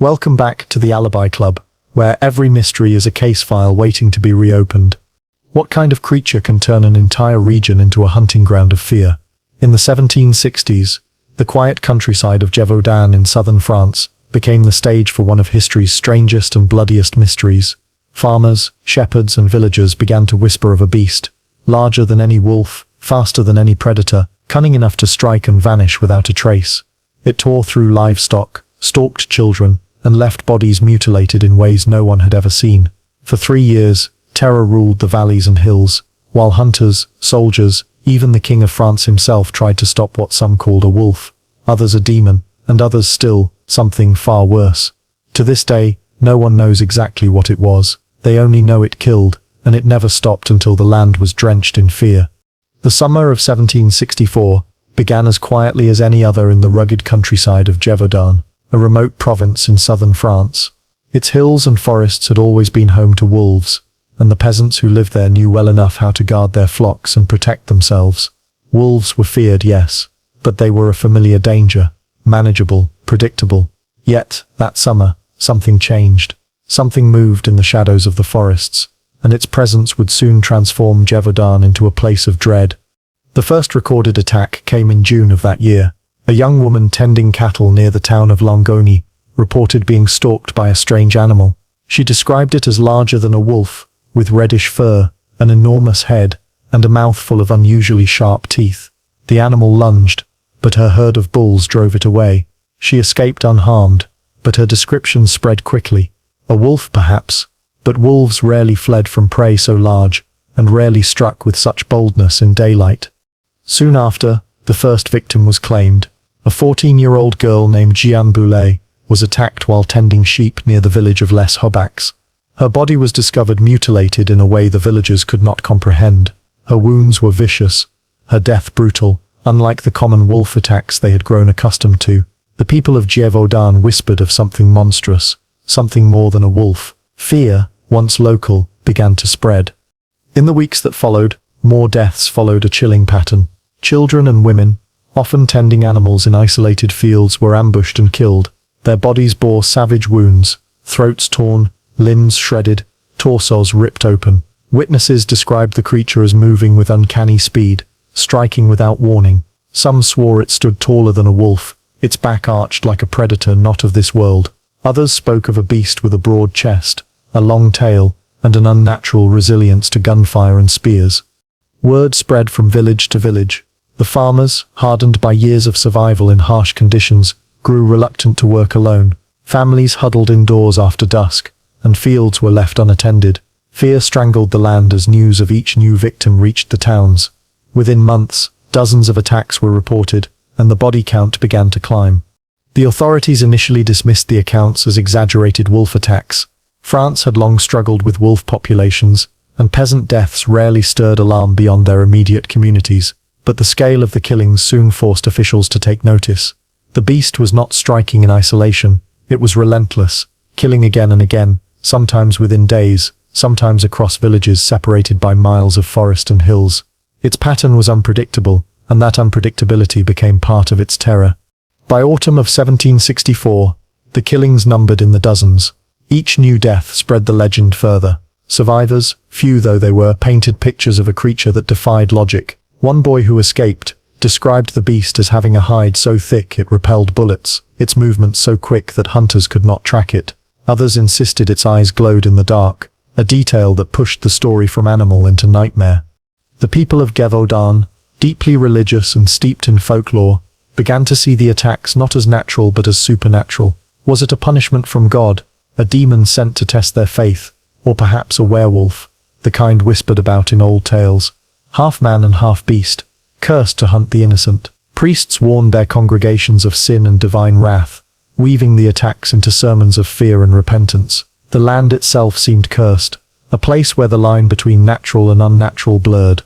Welcome back to the Alibi Club, where every mystery is a case file waiting to be reopened. What kind of creature can turn an entire region into a hunting ground of fear? In the 1760s, the quiet countryside of Gévaudan in southern France became the stage for one of history's strangest and bloodiest mysteries. Farmers, shepherds, and villagers began to whisper of a beast, larger than any wolf, faster than any predator, cunning enough to strike and vanish without a trace. It tore through livestock, stalked children, and left bodies mutilated in ways no one had ever seen. For 3 years, terror ruled the valleys and hills, while hunters, soldiers, even the King of France himself tried to stop what some called a wolf, others a demon, and others still, something far worse. To this day, no one knows exactly what it was. They only know it killed, and it never stopped until the land was drenched in fear. The summer of 1764 began as quietly as any other in the rugged countryside of Gévaudan, a remote province in southern France. Its hills and forests had always been home to wolves, and the peasants who lived there knew well enough how to guard their flocks and protect themselves. Wolves were feared, yes, but they were a familiar danger, manageable, predictable. Yet, that summer, something changed. Something moved in the shadows of the forests, and its presence would soon transform Gévaudan into a place of dread. The first recorded attack came in June of that year. A young woman tending cattle near the town of Longoni reported being stalked by a strange animal. She described it as larger than a wolf, with reddish fur, an enormous head, and a mouth full of unusually sharp teeth. The animal lunged, but her herd of bulls drove it away. She escaped unharmed, but her description spread quickly. A wolf, perhaps, but wolves rarely fled from prey so large, and rarely struck with such boldness in daylight. Soon after, the first victim was claimed. A 14-year-old girl named Jeanne Boulet was attacked while tending sheep near the village of Les Hobacs. Her body was discovered mutilated in a way the villagers could not comprehend. Her wounds were vicious, her death brutal, unlike the common wolf attacks they had grown accustomed to. The people of Gévaudan whispered of something monstrous, something more than a wolf. Fear, once local, began to spread. In the weeks that followed, more deaths followed a chilling pattern. Children and women, often tending animals in isolated fields, were ambushed and killed. Their bodies bore savage wounds, throats torn, limbs shredded, torsos ripped open. Witnesses described the creature as moving with uncanny speed, striking without warning. Some swore it stood taller than a wolf, its back arched like a predator not of this world. Others spoke of a beast with a broad chest, a long tail, and an unnatural resilience to gunfire and spears. Word spread from village to village. The farmers, hardened by years of survival in harsh conditions, grew reluctant to work alone. Families huddled indoors after dusk, and fields were left unattended. Fear strangled the land as news of each new victim reached the towns. Within months, dozens of attacks were reported, and the body count began to climb. The authorities initially dismissed the accounts as exaggerated wolf attacks. France had long struggled with wolf populations, and peasant deaths rarely stirred alarm beyond their immediate communities. But the scale of the killings soon forced officials to take notice. The beast was not striking in isolation, it was relentless, killing again and again, sometimes within days, sometimes across villages separated by miles of forest and hills. Its pattern was unpredictable, and that unpredictability became part of its terror. By autumn of 1764, the killings numbered in the dozens. Each new death spread the legend further. Survivors, few though they were, painted pictures of a creature that defied logic. One boy who escaped described the beast as having a hide so thick it repelled bullets, its movements so quick that hunters could not track it. Others insisted its eyes glowed in the dark, a detail that pushed the story from animal into nightmare. The people of Gévaudan, deeply religious and steeped in folklore, began to see the attacks not as natural but as supernatural. Was it a punishment from God, a demon sent to test their faith, or perhaps a werewolf, the kind whispered about in old tales? Half man and half beast, cursed to hunt the innocent. Priests warned their congregations of sin and divine wrath, weaving the attacks into sermons of fear and repentance. The land itself seemed cursed, a place where the line between natural and unnatural blurred.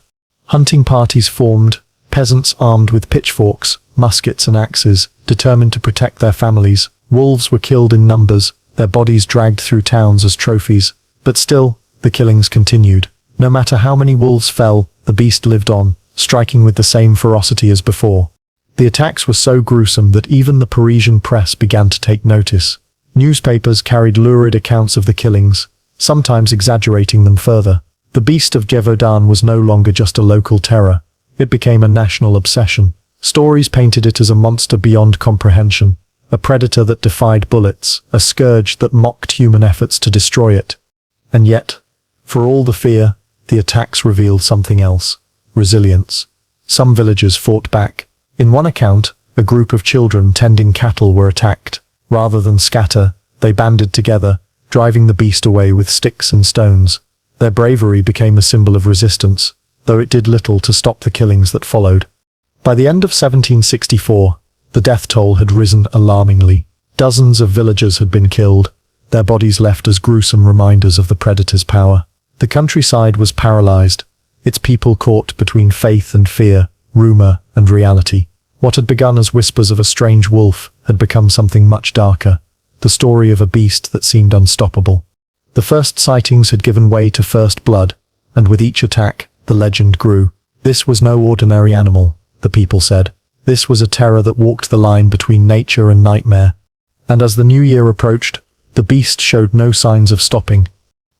Hunting parties formed, peasants armed with pitchforks, muskets and axes, determined to protect their families. Wolves were killed in numbers, their bodies dragged through towns as trophies. But still, the killings continued. No matter how many wolves fell, the beast lived on, striking with the same ferocity as before. The attacks were so gruesome that even the Parisian press began to take notice. Newspapers carried lurid accounts of the killings, sometimes exaggerating them further. The Beast of Gévaudan was no longer just a local terror. It became a national obsession. Stories painted it as a monster beyond comprehension, a predator that defied bullets, a scourge that mocked human efforts to destroy it. And yet, for all the fear, the attacks revealed something else: resilience. Some villagers fought back. In one account, a group of children tending cattle were attacked. Rather than scatter, they banded together, driving the beast away with sticks and stones. Their bravery became a symbol of resistance, though it did little to stop the killings that followed. By the end of 1764, the death toll had risen alarmingly. Dozens of villagers had been killed, their bodies left as gruesome reminders of the predator's power. The countryside was paralyzed, its people caught between faith and fear, rumor and reality. What had begun as whispers of a strange wolf had become something much darker, the story of a beast that seemed unstoppable. The first sightings had given way to first blood, and with each attack, the legend grew. This was no ordinary animal, the people said. This was a terror that walked the line between nature and nightmare. And as the new year approached, the beast showed no signs of stopping.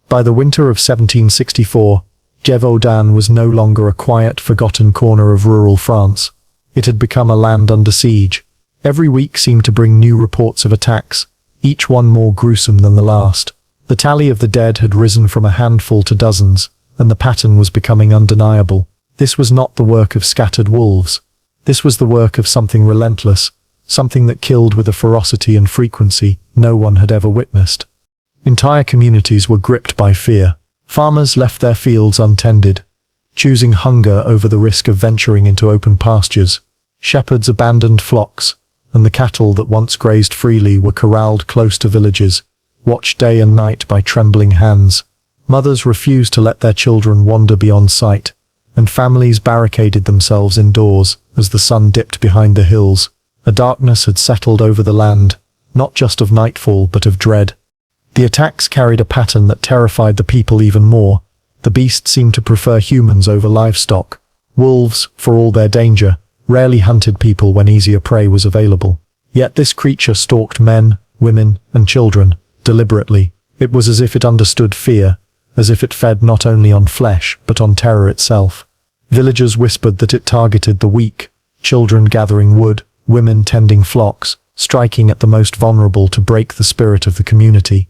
By the winter of 1764, Gévaudan was no longer a quiet, forgotten corner of rural France. It had become a land under siege. Every week seemed to bring new reports of attacks, each one more gruesome than the last. The tally of the dead had risen from a handful to dozens, and the pattern was becoming undeniable. This was not the work of scattered wolves. This was the work of something relentless, something that killed with a ferocity and frequency no one had ever witnessed. Entire communities were gripped by fear. Farmers left their fields untended, choosing hunger over the risk of venturing into open pastures. Shepherds abandoned flocks, and the cattle that once grazed freely were corralled close to villages, watched day and night by trembling hands. Mothers refused to let their children wander beyond sight, and families barricaded themselves indoors as the sun dipped behind the hills. A darkness had settled over the land, not just of nightfall but of dread. The attacks carried a pattern that terrified the people even more. The beast seemed to prefer humans over livestock. Wolves, for all their danger, rarely hunted people when easier prey was available. Yet this creature stalked men, women, and children, deliberately. It was as if it understood fear, as if it fed not only on flesh but on terror itself. Villagers whispered that it targeted the weak, children gathering wood, women tending flocks, striking at the most vulnerable to break the spirit of the community.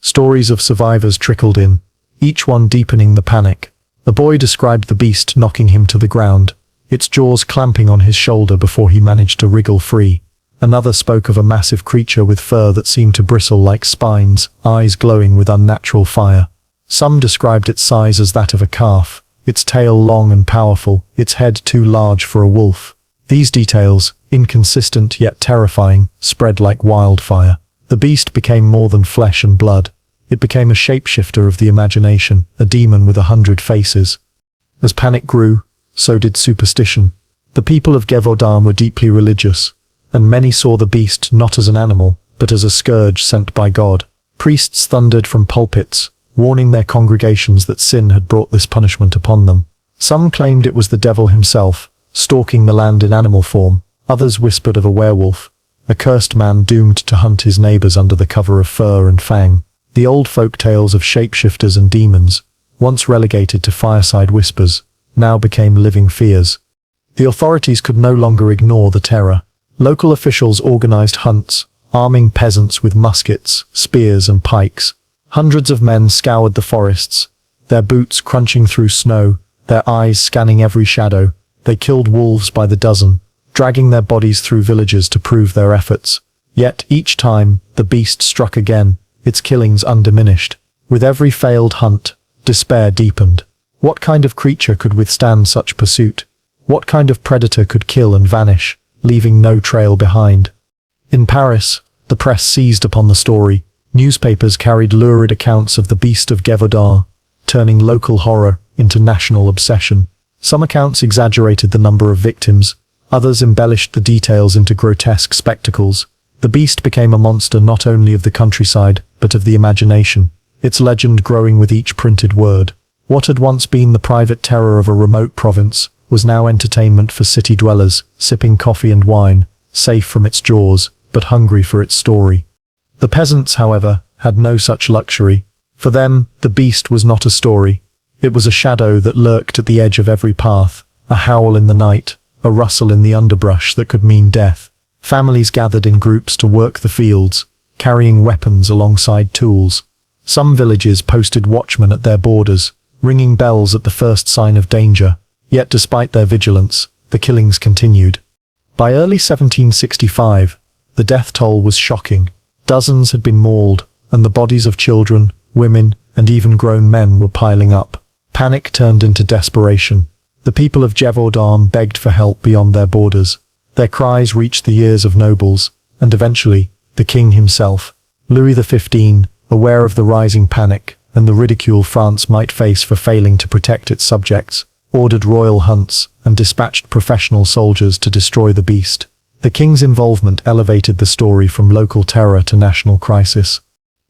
Stories of survivors trickled in, each one deepening the panic. A boy described the beast knocking him to the ground, its jaws clamping on his shoulder before he managed to wriggle free. Another spoke of a massive creature with fur that seemed to bristle like spines, eyes glowing with unnatural fire. Some described its size as that of a calf, its tail long and powerful, its head too large for a wolf. These details, inconsistent yet terrifying, spread like wildfire. The beast became more than flesh and blood. It became a shapeshifter of the imagination, a demon with 100 faces. As panic grew, so did superstition. The people of Gévaudan were deeply religious, and many saw the beast not as an animal, but as a scourge sent by God. Priests thundered from pulpits, warning their congregations that sin had brought this punishment upon them. Some claimed it was the devil himself, stalking the land in animal form. Others whispered of a werewolf, a cursed man doomed to hunt his neighbors under the cover of fur and fang. The old folk tales of shapeshifters and demons, once relegated to fireside whispers, now became living fears. The authorities could no longer ignore the terror. Local officials organized hunts, arming peasants with muskets, spears and pikes. Hundreds of men scoured the forests, their boots crunching through snow, their eyes scanning every shadow. They killed wolves by the dozen, dragging their bodies through villages to prove their efforts. Yet each time, the beast struck again, its killings undiminished. With every failed hunt, despair deepened. What kind of creature could withstand such pursuit? What kind of predator could kill and vanish, leaving no trail behind? In Paris, the press seized upon the story. Newspapers carried lurid accounts of the Beast of Gévaudan, turning local horror into national obsession. Some accounts exaggerated the number of victims, others embellished the details into grotesque spectacles. The beast became a monster not only of the countryside, but of the imagination, its legend growing with each printed word. What had once been the private terror of a remote province was now entertainment for city dwellers, sipping coffee and wine, safe from its jaws, but hungry for its story. The peasants, however, had no such luxury. For them, the beast was not a story. It was a shadow that lurked at the edge of every path, a howl in the night, a rustle in the underbrush that could mean death. Families gathered in groups to work the fields, carrying weapons alongside tools. Some villages posted watchmen at their borders, ringing bells at the first sign of danger. Yet despite their vigilance, the killings continued. By early 1765, the death toll was shocking. Dozens had been mauled, and the bodies of children, women, and even grown men were piling up. Panic turned into desperation. The people of Gévaudan begged for help beyond their borders. Their cries reached the ears of nobles, and eventually, the king himself. Louis XV, aware of the rising panic and the ridicule France might face for failing to protect its subjects, ordered royal hunts and dispatched professional soldiers to destroy the beast. The king's involvement elevated the story from local terror to national crisis.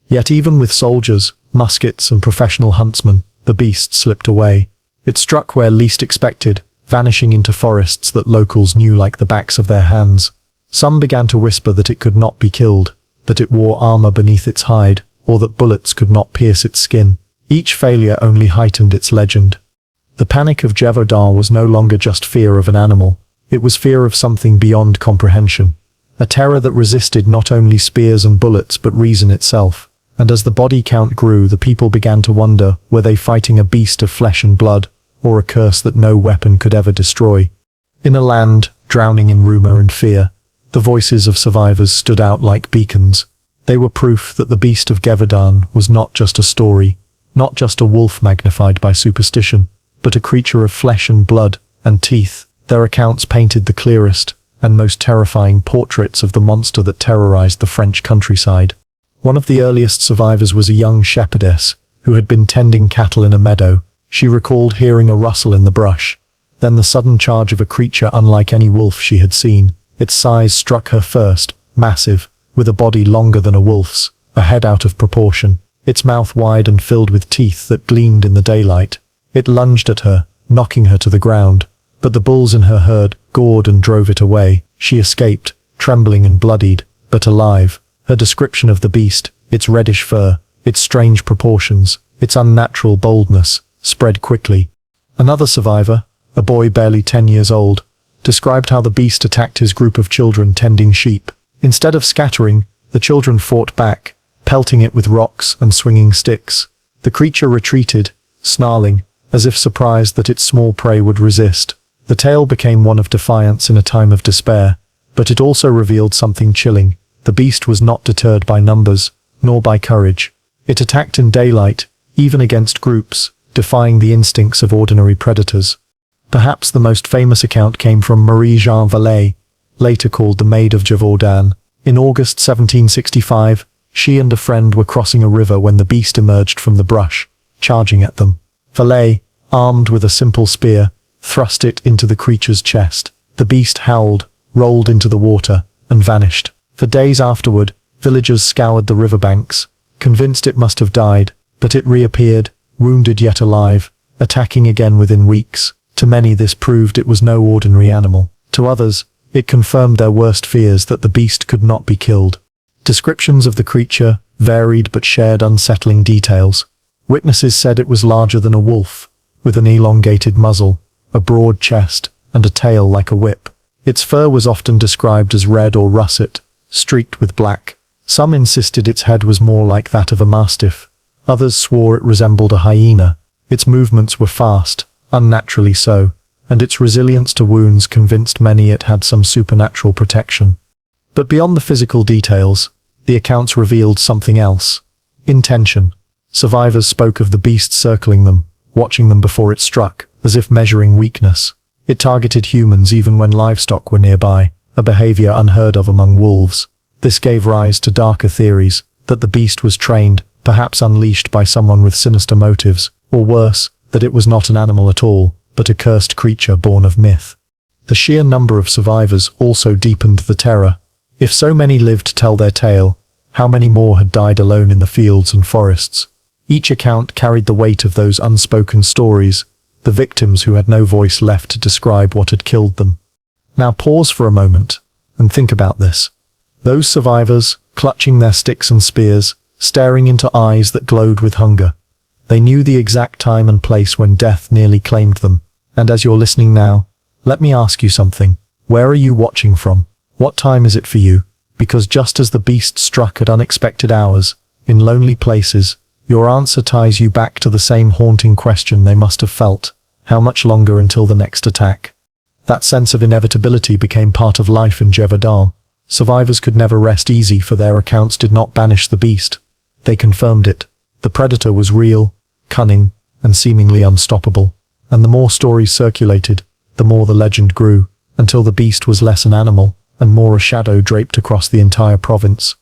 Yet even with soldiers, muskets, and professional huntsmen, the beast slipped away. It struck where least expected, vanishing into forests that locals knew like the backs of their hands. Some began to whisper that it could not be killed, that it wore armor beneath its hide, or that bullets could not pierce its skin. Each failure only heightened its legend. The panic of Gévaudan was no longer just fear of an animal. It was fear of something beyond comprehension. A terror that resisted not only spears and bullets but reason itself. And as the body count grew, the people began to wonder, were they fighting a beast of flesh and blood, or a curse that no weapon could ever destroy? In a land drowning in rumor and fear, the voices of survivors stood out like beacons. They were proof that the Beast of Gévaudan was not just a story, not just a wolf magnified by superstition, but a creature of flesh and blood and teeth. Their accounts painted the clearest and most terrifying portraits of the monster that terrorized the French countryside. One of the earliest survivors was a young shepherdess who had been tending cattle in a meadow. She recalled hearing a rustle in the brush, then the sudden charge of a creature unlike any wolf she had seen. Its size struck her first, massive, with a body longer than a wolf's, a head out of proportion, its mouth wide and filled with teeth that gleamed in the daylight. It lunged at her, knocking her to the ground, but the bulls in her herd gored and drove it away. She escaped, trembling and bloodied, but alive. Her description of the beast, its reddish fur, its strange proportions, its unnatural boldness, spread quickly. Another survivor, a boy barely 10 years old, described how the beast attacked his group of children tending sheep. Instead of scattering, the children fought back, pelting it with rocks and swinging sticks. The creature retreated, snarling, as if surprised that its small prey would resist. The tale became one of defiance in a time of despair, but it also revealed something chilling. The beast was not deterred by numbers, nor by courage. It attacked in daylight, even against groups, defying the instincts of ordinary predators. Perhaps the most famous account came from Marie-Jeanne Vallée, later called the Maid of Gévaudan. In August 1765, she and a friend were crossing a river when the beast emerged from the brush, charging at them. Vallée, armed with a simple spear, thrust it into the creature's chest. The beast howled, rolled into the water, and vanished. For days afterward, villagers scoured the riverbanks, convinced it must have died, but it reappeared, wounded yet alive, attacking again within weeks. To many this proved it was no ordinary animal. To others, it confirmed their worst fears that the beast could not be killed. Descriptions of the creature varied but shared unsettling details. Witnesses said it was larger than a wolf, with an elongated muzzle, a broad chest, and a tail like a whip. Its fur was often described as red or russet, streaked with black. Some insisted its head was more like that of a mastiff. Others swore it resembled a hyena. Its movements were fast, unnaturally so, and its resilience to wounds convinced many it had some supernatural protection. But beyond the physical details, the accounts revealed something else. Intention. Survivors spoke of the beast circling them, watching them before it struck, as if measuring weakness. It targeted humans even when livestock were nearby, a behavior unheard of among wolves. This gave rise to darker theories, that the beast was trained, perhaps unleashed by someone with sinister motives, or worse, that it was not an animal at all, but a cursed creature born of myth. The sheer number of survivors also deepened the terror. If so many lived to tell their tale, how many more had died alone in the fields and forests? Each account carried the weight of those unspoken stories, the victims who had no voice left to describe what had killed them. Now pause for a moment and think about this. Those survivors, clutching their sticks and spears, staring into eyes that glowed with hunger. They knew the exact time and place when death nearly claimed them. And as you're listening now, let me ask you something. Where are you watching from? What time is it for you? Because just as the beast struck at unexpected hours, in lonely places, your answer ties you back to the same haunting question they must have felt. How much longer until the next attack? That sense of inevitability became part of life in Gévaudan. Survivors could never rest easy, for their accounts did not banish the beast. They confirmed it. The predator was real, cunning, and seemingly unstoppable. And the more stories circulated, the more the legend grew, until the beast was less an animal, and more a shadow draped across the entire province.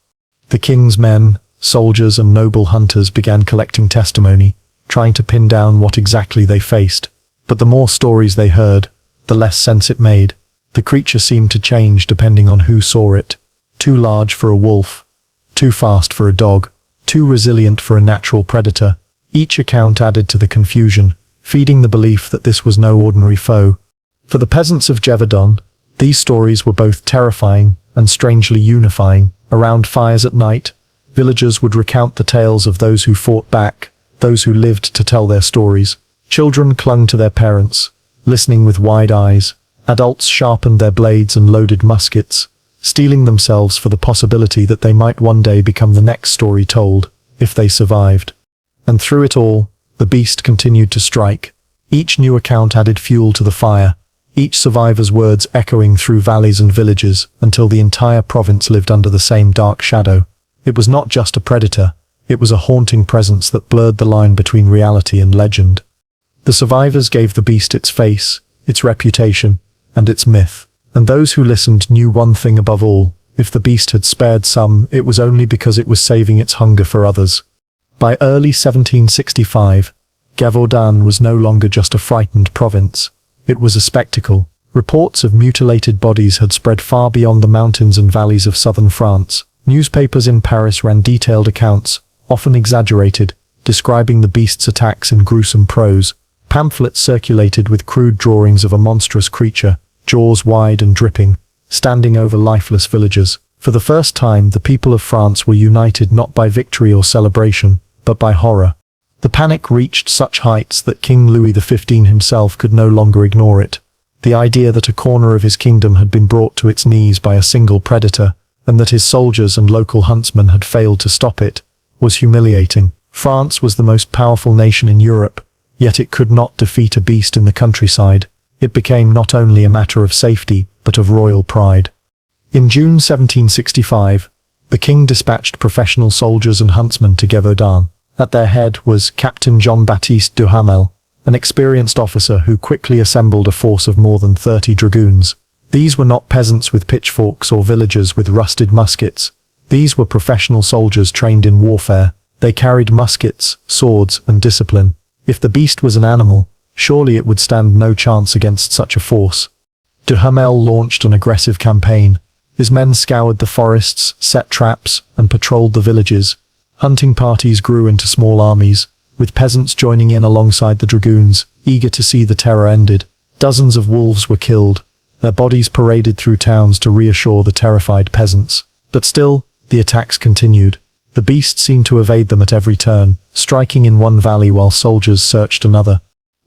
The king's men, soldiers and noble hunters began collecting testimony, trying to pin down what exactly they faced. But the more stories they heard, the less sense it made. The creature seemed to change depending on who saw it. Too large for a wolf, too fast for a dog, too resilient for a natural predator. Each account added to the confusion, feeding the belief that this was no ordinary foe. For the peasants of Gévaudan, these stories were both terrifying and strangely unifying. Around fires at night, villagers would recount the tales of those who fought back, those who lived to tell their stories. Children clung to their parents, listening with wide eyes. Adults sharpened their blades and loaded muskets, steeling themselves for the possibility that they might one day become the next story told, if they survived. And through it all, the beast continued to strike. Each new account added fuel to the fire, each survivor's words echoing through valleys and villages, until the entire province lived under the same dark shadow. It was not just a predator, it was a haunting presence that blurred the line between reality and legend. The survivors gave the beast its face, its reputation, and its myth. And those who listened knew one thing above all: if the beast had spared some, it was only because it was saving its hunger for others. By early 1765, Gévaudan was no longer just a frightened province. It was a spectacle. Reports of mutilated bodies had spread far beyond the mountains and valleys of southern France. Newspapers in Paris ran detailed accounts, often exaggerated, describing the beast's attacks in gruesome prose. Pamphlets circulated with crude drawings of a monstrous creature, jaws wide and dripping, standing over lifeless villagers. For the first time, the people of France were united not by victory or celebration, but by horror. The panic reached such heights that King Louis XV himself could no longer ignore it. The idea that a corner of his kingdom had been brought to its knees by a single predator, and that his soldiers and local huntsmen had failed to stop it, was humiliating. France was the most powerful nation in Europe, yet it could not defeat a beast in the countryside. It became not only a matter of safety, but of royal pride. In June 1765, the king dispatched professional soldiers and huntsmen to Gévaudan. At their head was Captain Jean-Baptiste Duhamel, an experienced officer who quickly assembled a force of more than 30 dragoons. These were not peasants with pitchforks or villagers with rusted muskets. These were professional soldiers trained in warfare. They carried muskets, swords, and discipline. If the beast was an animal, surely it would stand no chance against such a force. Duhamel launched an aggressive campaign. His men scoured the forests, set traps, and patrolled the villages. Hunting parties grew into small armies, with peasants joining in alongside the dragoons, eager to see the terror ended. Dozens of wolves were killed, their bodies paraded through towns to reassure the terrified peasants. But still, the attacks continued. The beast seemed to evade them at every turn, striking in one valley while soldiers searched another.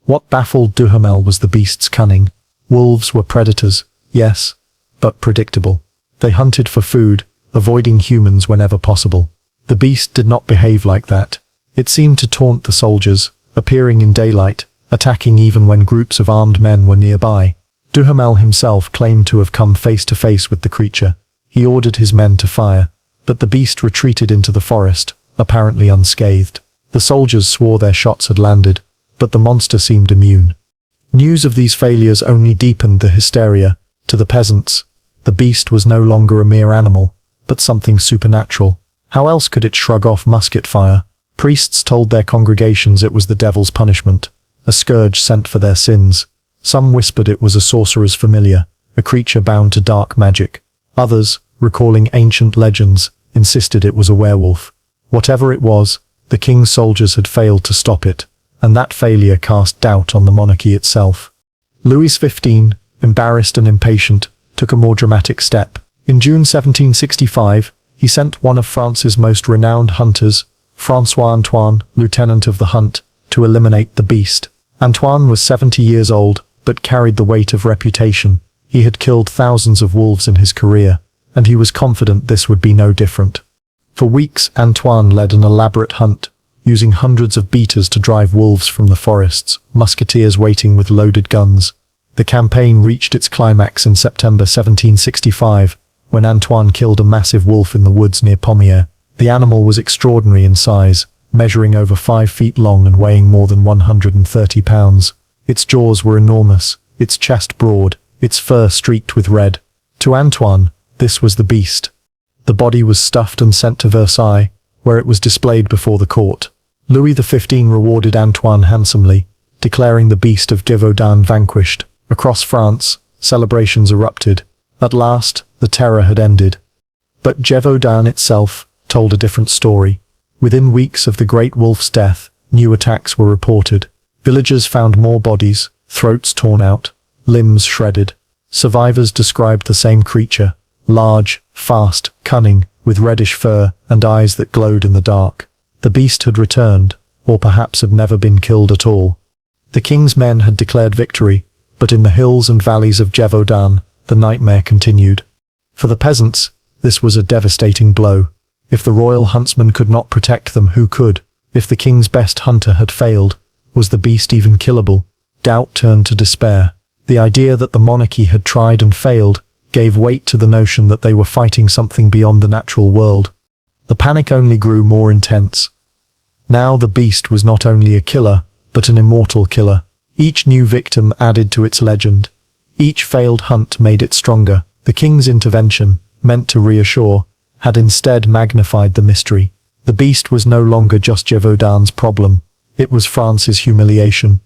What baffled Duhamel was the beast's cunning. Wolves were predators, yes, but predictable. They hunted for food, avoiding humans whenever possible. The beast did not behave like that. It seemed to taunt the soldiers, appearing in daylight, attacking even when groups of armed men were nearby. Duhamel himself claimed to have come face to face with the creature. He ordered his men to fire, but the beast retreated into the forest, apparently unscathed. The soldiers swore their shots had landed, but the monster seemed immune. News of these failures only deepened the hysteria. To the peasants, the beast was no longer a mere animal, but something supernatural. How else could it shrug off musket fire? Priests told their congregations it was the devil's punishment, a scourge sent for their sins. Some whispered it was a sorcerer's familiar, a creature bound to dark magic. Others, recalling ancient legends, insisted it was a werewolf. Whatever it was, the king's soldiers had failed to stop it, and that failure cast doubt on the monarchy itself. Louis XV, embarrassed and impatient, took a more dramatic step. In June 1765, He sent one of France's most renowned hunters, François Antoine, lieutenant of the hunt, to eliminate the beast. Antoine was 70 years old, but carried the weight of reputation. He had killed thousands of wolves in his career, and he was confident this would be no different. For weeks, Antoine led an elaborate hunt, using hundreds of beaters to drive wolves from the forests, musketeers waiting with loaded guns. The campaign reached its climax in September 1765, when Antoine killed a massive wolf in the woods near Pommier. The animal was extraordinary in size, measuring over 5 feet long and weighing more than 130 pounds. Its jaws were enormous, its chest broad, its fur streaked with red. To Antoine, this was the beast. The body was stuffed and sent to Versailles, where it was displayed before the court. Louis XV rewarded Antoine handsomely, declaring the Beast of Gévaudan vanquished. Across France, celebrations erupted. At last, the terror had ended. But Gévaudan itself told a different story. Within weeks of the great wolf's death, new attacks were reported. Villagers found more bodies, throats torn out, limbs shredded. Survivors described the same creature, large, fast, cunning, with reddish fur and eyes that glowed in the dark. The beast had returned, or perhaps had never been killed at all. The king's men had declared victory, but in the hills and valleys of Gévaudan, the nightmare continued. For the peasants, this was a devastating blow. If the royal huntsman could not protect them, who could? If the king's best hunter had failed, was the beast even killable? Doubt turned to despair. The idea that the monarchy had tried and failed gave weight to the notion that they were fighting something beyond the natural world. The panic only grew more intense. Now the beast was not only a killer, but an immortal killer. Each new victim added to its legend. Each failed hunt made it stronger. The king's intervention, meant to reassure, had instead magnified the mystery. The beast was no longer just Gévaudan's problem. It was France's humiliation.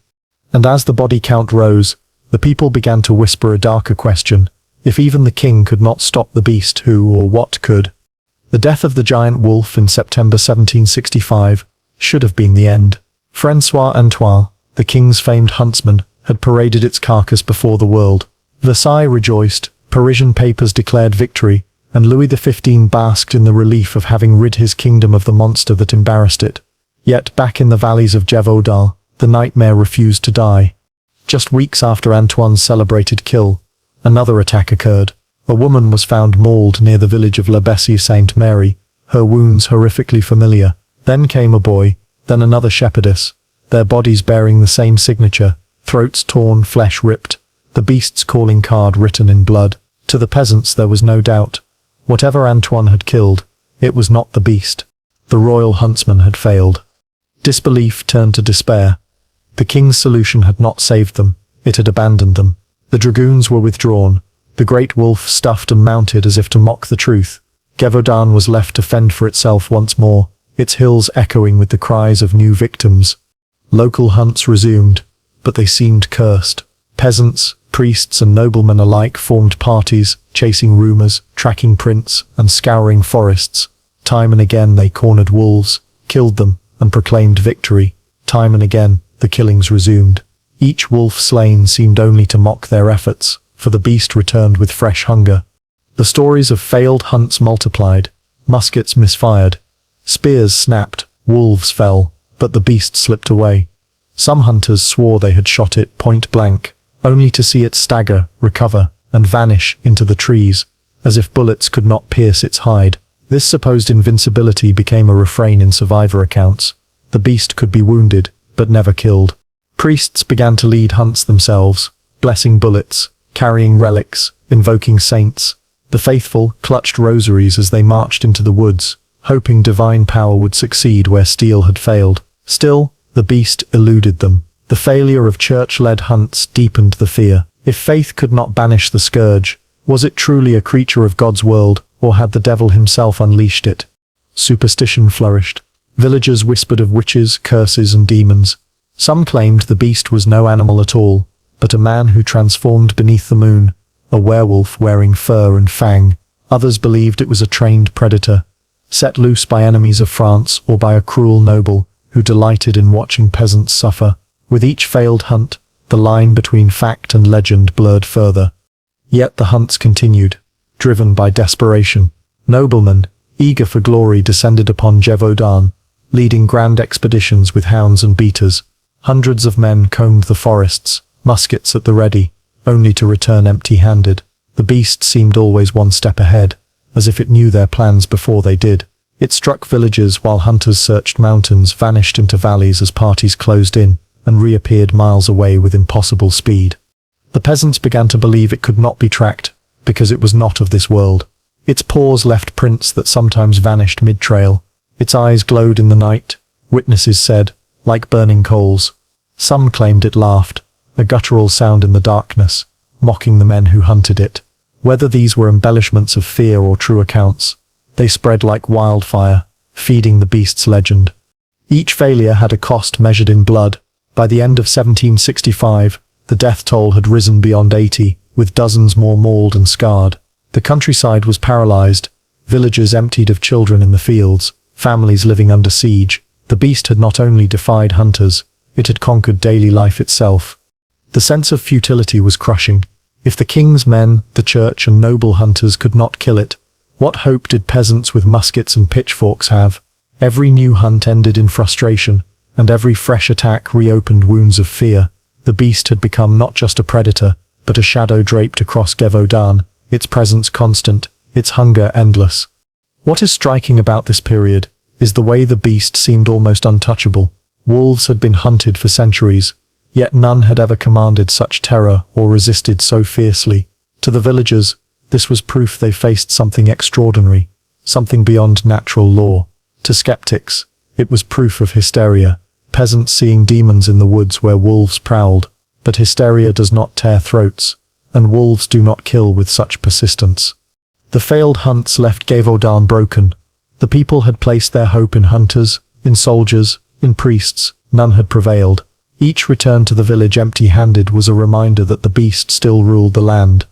And as the body count rose, the people began to whisper a darker question. If even the king could not stop the beast, who or what could? The death of the giant wolf in September 1765 should have been the end. François Antoine, the king's famed huntsman, had paraded its carcass before the world. Versailles rejoiced, Parisian papers declared victory, and Louis XV basked in the relief of having rid his kingdom of the monster that embarrassed it. Yet back in the valleys of Gévaudan, the nightmare refused to die. Just weeks after Antoine's celebrated kill, another attack occurred. A woman was found mauled near the village of La Bessie-Sainte-Mary, her wounds horrifically familiar. Then came a boy, then another shepherdess, their bodies bearing the same signature, throats torn, flesh ripped, the beast's calling card written in blood. To the peasants there was no doubt. Whatever Antoine had killed, it was not the beast. The royal huntsman had failed. Disbelief turned to despair. The king's solution had not saved them, it had abandoned them. The dragoons were withdrawn, the great wolf stuffed and mounted as if to mock the truth. Gévaudan was left to fend for itself once more, its hills echoing with the cries of new victims. Local hunts resumed, but they seemed cursed. Peasants, priests and noblemen alike formed parties, chasing rumors, tracking prints, and scouring forests. Time and again they cornered wolves, killed them, and proclaimed victory. Time and again, the killings resumed. Each wolf slain seemed only to mock their efforts, for the beast returned with fresh hunger. The stories of failed hunts multiplied, muskets misfired, spears snapped, wolves fell, but the beast slipped away. Some hunters swore they had shot it point blank, only to see it stagger, recover, and vanish into the trees, as if bullets could not pierce its hide. This supposed invincibility became a refrain in survivor accounts. The beast could be wounded, but never killed. Priests began to lead hunts themselves, blessing bullets, carrying relics, invoking saints. The faithful clutched rosaries as they marched into the woods, hoping divine power would succeed where steel had failed. Still, the beast eluded them. The failure of church-led hunts deepened the fear. If faith could not banish the scourge, was it truly a creature of God's world, or had the devil himself unleashed it? Superstition flourished. Villagers whispered of witches, curses, and demons. Some claimed the beast was no animal at all, but a man who transformed beneath the moon, a werewolf wearing fur and fang. Others believed it was a trained predator, set loose by enemies of France or by a cruel noble who delighted in watching peasants suffer. With each failed hunt, the line between fact and legend blurred further. Yet the hunts continued, driven by desperation. Noblemen, eager for glory, descended upon Gévaudan, leading grand expeditions with hounds and beaters. Hundreds of men combed the forests, muskets at the ready, only to return empty-handed. The beast seemed always one step ahead, as if it knew their plans before they did. It struck villages while hunters searched mountains, vanished into valleys as parties closed in, and reappeared miles away with impossible speed. The peasants began to believe it could not be tracked, because it was not of this world. Its paws left prints that sometimes vanished mid-trail. Its eyes glowed in the night, witnesses said, like burning coals. Some claimed it laughed, a guttural sound in the darkness, mocking the men who hunted it. Whether these were embellishments of fear or true accounts, they spread like wildfire, feeding the beast's legend. Each failure had a cost measured in blood. By the end of 1765, the death toll had risen beyond 80, with dozens more mauled and scarred. The countryside was paralyzed, villages emptied of children in the fields, families living under siege. The beast had not only defied hunters, it had conquered daily life itself. The sense of futility was crushing. If the king's men, the church and noble hunters could not kill it, what hope did peasants with muskets and pitchforks have? Every new hunt ended in frustration, and every fresh attack reopened wounds of fear. The beast had become not just a predator, but a shadow draped across Gévaudan, its presence constant, its hunger endless. What is striking about this period is the way the beast seemed almost untouchable. Wolves had been hunted for centuries, yet none had ever commanded such terror or resisted so fiercely. To the villagers, this was proof they faced something extraordinary, something beyond natural law. To skeptics, it was proof of hysteria, peasants seeing demons in the woods where wolves prowled. But hysteria does not tear throats, and wolves do not kill with such persistence. The failed hunts left Gévaudan broken. The people had placed their hope in hunters, in soldiers, in priests. None had prevailed. Each return to the village empty-handed was a reminder that the beast still ruled the land.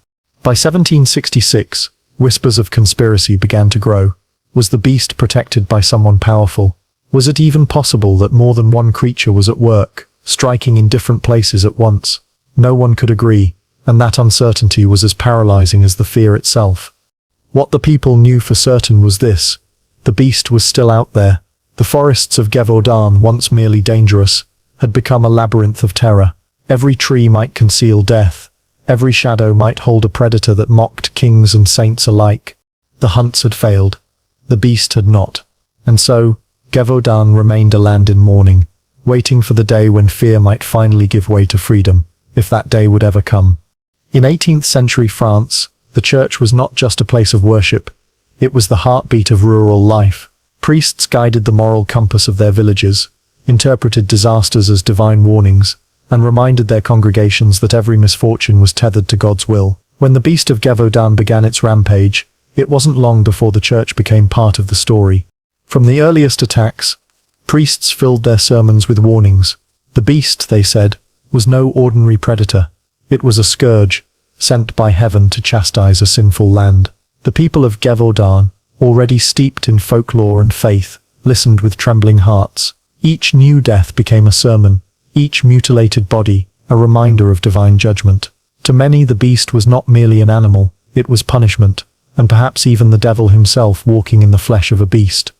By 1766, whispers of conspiracy began to grow. Was the beast protected by someone powerful? Was it even possible that more than one creature was at work, striking in different places at once? No one could agree, and that uncertainty was as paralyzing as the fear itself. What the people knew for certain was this: the beast was still out there. The forests of Gévaudan, once merely dangerous, had become a labyrinth of terror. Every tree might conceal death. Every shadow might hold a predator that mocked kings and saints alike. The hunts had failed. The beast had not. And so, Gévaudan remained a land in mourning, waiting for the day when fear might finally give way to freedom, if that day would ever come. In 18th century France, the church was not just a place of worship. It was the heartbeat of rural life. Priests guided the moral compass of their villages, interpreted disasters as divine warnings, and reminded their congregations that every misfortune was tethered to God's will. When the Beast of Gévaudan began its rampage, it wasn't long before the church became part of the story. From the earliest attacks, priests filled their sermons with warnings. The beast, they said, was no ordinary predator. It was a scourge, sent by heaven to chastise a sinful land. The people of Gévaudan, already steeped in folklore and faith, listened with trembling hearts. Each new death became a sermon, each mutilated body a reminder of divine judgment. To many, the beast was not merely an animal, it was punishment, and perhaps even the devil himself walking in the flesh of a beast.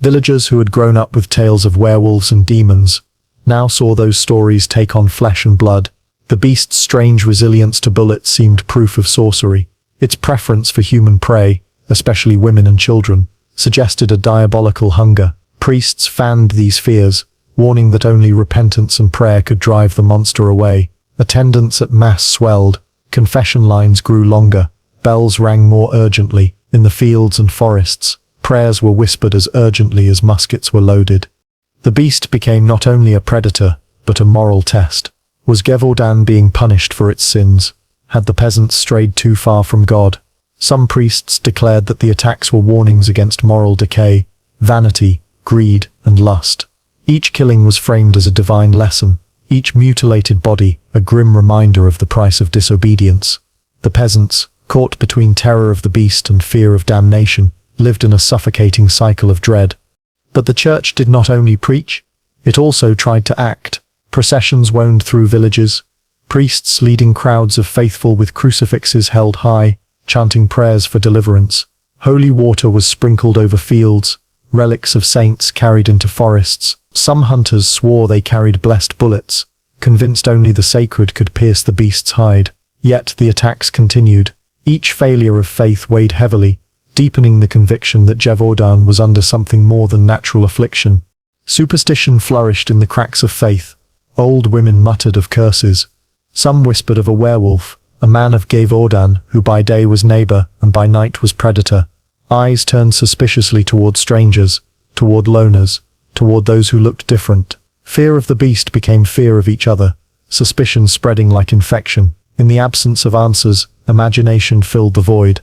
Villagers who had grown up with tales of werewolves and demons now saw those stories take on flesh and blood. The beast's strange resilience to bullets seemed proof of sorcery. Its preference for human prey, especially women and children, suggested a diabolical hunger. Priests fanned these fears, warning that only repentance and prayer could drive the monster away. Attendance at mass swelled, confession lines grew longer, bells rang more urgently. In the fields and forests, prayers were whispered as urgently as muskets were loaded. The beast became not only a predator, but a moral test. Was Gévaudan being punished for its sins? Had the peasants strayed too far from God? Some priests declared that the attacks were warnings against moral decay, vanity, greed, and lust. Each killing was framed as a divine lesson, each mutilated body a grim reminder of the price of disobedience. The peasants, caught between terror of the beast and fear of damnation, lived in a suffocating cycle of dread. But the church did not only preach, it also tried to act. Processions wound through villages, priests leading crowds of faithful with crucifixes held high, chanting prayers for deliverance. Holy water was sprinkled over fields, relics of saints carried into forests. Some hunters swore they carried blessed bullets, convinced only the sacred could pierce the beast's hide. Yet the attacks continued. Each failure of faith weighed heavily, deepening the conviction that Gévaudan was under something more than natural affliction. Superstition flourished in the cracks of faith. Old women muttered of curses. Some whispered of a werewolf, a man of Gévaudan who by day was neighbor and by night was predator. Eyes turned suspiciously toward strangers, toward loners, toward those who looked different. Fear of the beast became fear of each other, suspicion spreading like infection. In the absence of answers, imagination filled the void.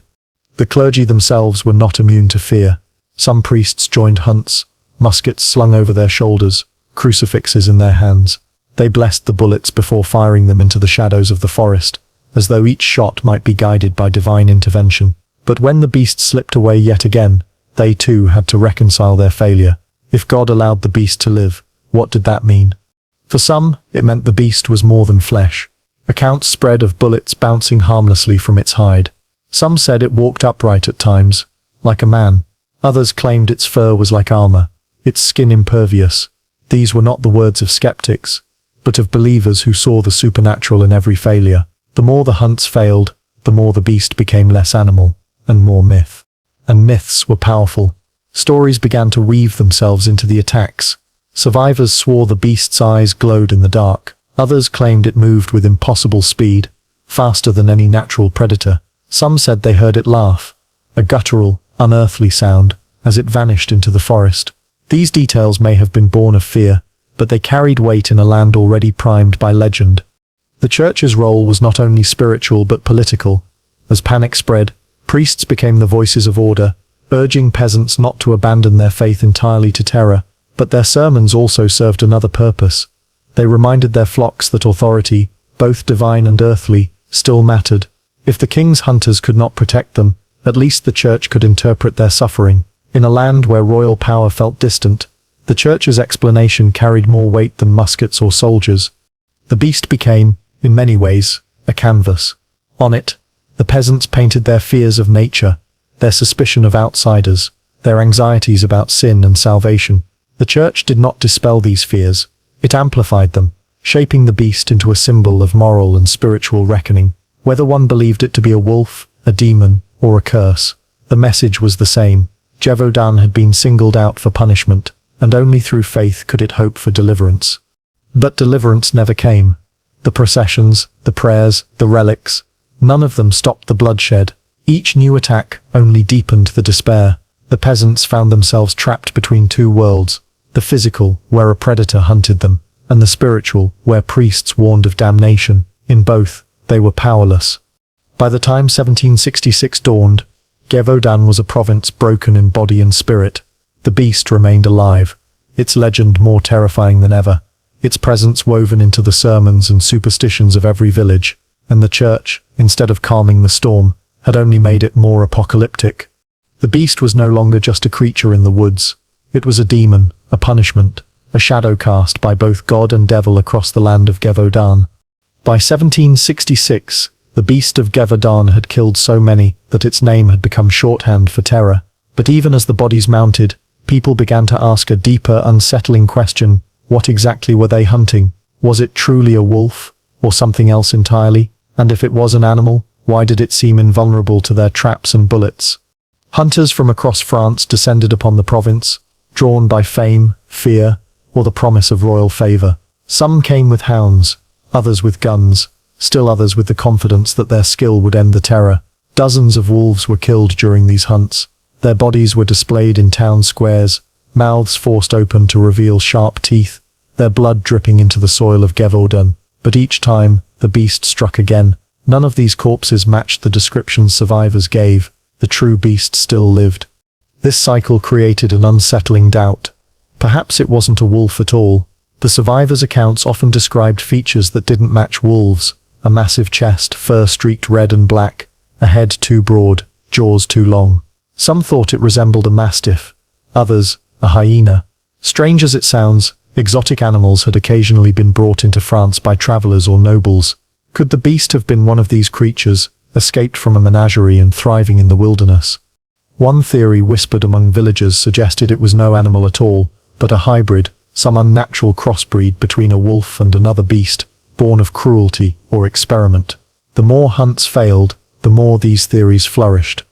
The clergy themselves were not immune to fear. Some priests joined hunts, muskets slung over their shoulders, crucifixes in their hands. They blessed the bullets before firing them into the shadows of the forest, as though each shot might be guided by divine intervention. But when the beast slipped away yet again, they too had to reconcile their failure. If God allowed the beast to live, what did that mean? For some, it meant the beast was more than flesh. Accounts spread of bullets bouncing harmlessly from its hide. Some said it walked upright at times, like a man. Others claimed its fur was like armor, its skin impervious. These were not the words of skeptics, but of believers who saw the supernatural in every failure. The more the hunts failed, the more the beast became less animal, and more myth. And myths were powerful. Stories began to weave themselves into the attacks. Survivors swore the beast's eyes glowed in the dark. Others claimed it moved with impossible speed, faster than any natural predator. Some said they heard it laugh, a guttural, unearthly sound, as it vanished into the forest. These details may have been born of fear, but they carried weight in a land already primed by legend. The church's role was not only spiritual but political. As panic spread, priests became the voices of order, urging peasants not to abandon their faith entirely to terror. But their sermons also served another purpose. They reminded their flocks that authority, both divine and earthly, still mattered. If the king's hunters could not protect them, at least the church could interpret their suffering. In a land where royal power felt distant, the church's explanation carried more weight than muskets or soldiers. The beast became, in many ways, a canvas. On it, the peasants painted their fears of nature, their suspicion of outsiders, their anxieties about sin and salvation. The church did not dispel these fears. It amplified them, shaping the beast into a symbol of moral and spiritual reckoning. Whether one believed it to be a wolf, a demon, or a curse, the message was the same. Gévaudan had been singled out for punishment, and only through faith could it hope for deliverance. But deliverance never came. The processions, the prayers, the relics, none of them stopped the bloodshed. Each new attack only deepened the despair. The peasants found themselves trapped between two worlds. The physical, where a predator hunted them, and the spiritual, where priests warned of damnation. In both, they were powerless. By the time 1766 dawned, Gévaudan was a province broken in body and spirit. The beast remained alive, its legend more terrifying than ever, its presence woven into the sermons and superstitions of every village, and the church, instead of calming the storm, had only made it more apocalyptic. The beast was no longer just a creature in the woods. It was a demon, a punishment, a shadow cast by both God and devil across the land of Gévaudan. By 1766, the Beast of Gévaudan had killed so many that its name had become shorthand for terror. But even as the bodies mounted, people began to ask a deeper, unsettling question. What exactly were they hunting? Was it truly a wolf, or something else entirely? And if it was an animal, why did it seem invulnerable to their traps and bullets? Hunters from across France descended upon the province, drawn by fame, fear, or the promise of royal favor. Some came with hounds, others with guns, still others with the confidence that their skill would end the terror. Dozens of wolves were killed during these hunts. Their bodies were displayed in town squares, mouths forced open to reveal sharp teeth, their blood dripping into the soil of Gévaudan. But each time, the beast struck again. None of these corpses matched the descriptions survivors gave. The true beast still lived. This cycle created an unsettling doubt. Perhaps it wasn't a wolf at all. The survivors' accounts often described features that didn't match wolves: a massive chest, fur streaked red and black, a head too broad, jaws too long. Some thought it resembled a mastiff, others, a hyena. Strange as it sounds, exotic animals had occasionally been brought into France by travelers or nobles. Could the beast have been one of these creatures, escaped from a menagerie and thriving in the wilderness? One theory whispered among villagers suggested it was no animal at all, but a hybrid, some unnatural crossbreed between a wolf and another beast, born of cruelty or experiment. The more hunts failed, the more these theories flourished.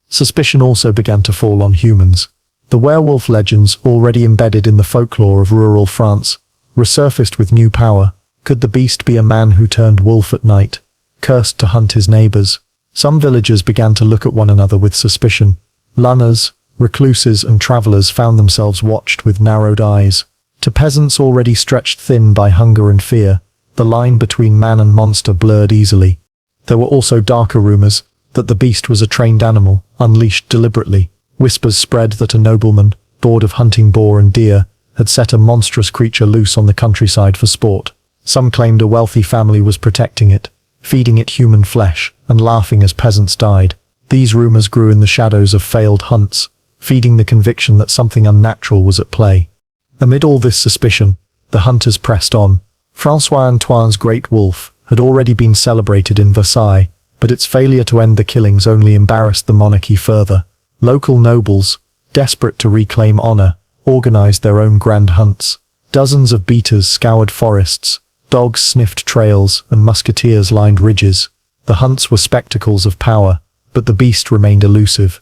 Suspicion also began to fall on humans. The werewolf legends, already embedded in the folklore of rural France, resurfaced with new power. Could the beast be a man who turned wolf at night, cursed to hunt his neighbors? Some villagers began to look at one another with suspicion. Lunners, recluses and travelers found themselves watched with narrowed eyes. To peasants already stretched thin by hunger and fear, the line between man and monster blurred easily. There were also darker rumors that the beast was a trained animal, unleashed deliberately. Whispers spread that a nobleman, bored of hunting boar and deer, had set a monstrous creature loose on the countryside for sport. Some claimed a wealthy family was protecting it, feeding it human flesh, and laughing as peasants died. These rumors grew in the shadows of failed hunts, feeding the conviction that something unnatural was at play. Amid all this suspicion, the hunters pressed on. François Antoine's great wolf had already been celebrated in Versailles, but its failure to end the killings only embarrassed the monarchy further. Local nobles, desperate to reclaim honor, organized their own grand hunts. Dozens of beaters scoured forests, dogs sniffed trails, and musketeers lined ridges. The hunts were spectacles of power, but the beast remained elusive.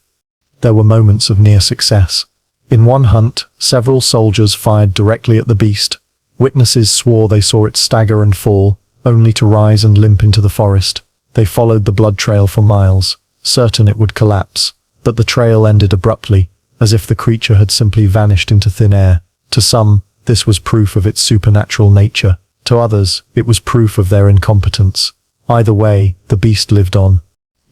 There were moments of near success. In one hunt, several soldiers fired directly at the beast. Witnesses swore they saw it stagger and fall, only to rise and limp into the forest. They followed the blood trail for miles, certain it would collapse. But the trail ended abruptly, as if the creature had simply vanished into thin air. To some, this was proof of its supernatural nature. To others, it was proof of their incompetence. Either way, the beast lived on.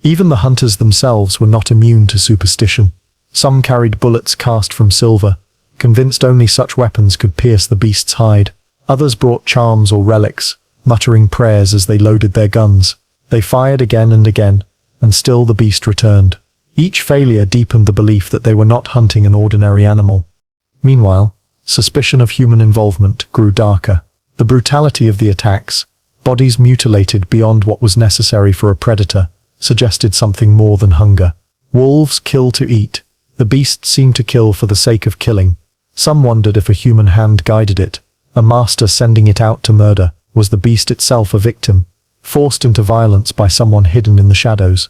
Even the hunters themselves were not immune to superstition. Some carried bullets cast from silver, convinced only such weapons could pierce the beast's hide. Others brought charms or relics, muttering prayers as they loaded their guns. They fired again and again, and still the beast returned. Each failure deepened the belief that they were not hunting an ordinary animal. Meanwhile, suspicion of human involvement grew darker. The brutality of the attacks, bodies mutilated beyond what was necessary for a predator, suggested something more than hunger. Wolves kill to eat. The beast seemed to kill for the sake of killing. Some wondered if a human hand guided it, a master sending it out to murder. Was the beast itself a victim, forced into violence by someone hidden in the shadows?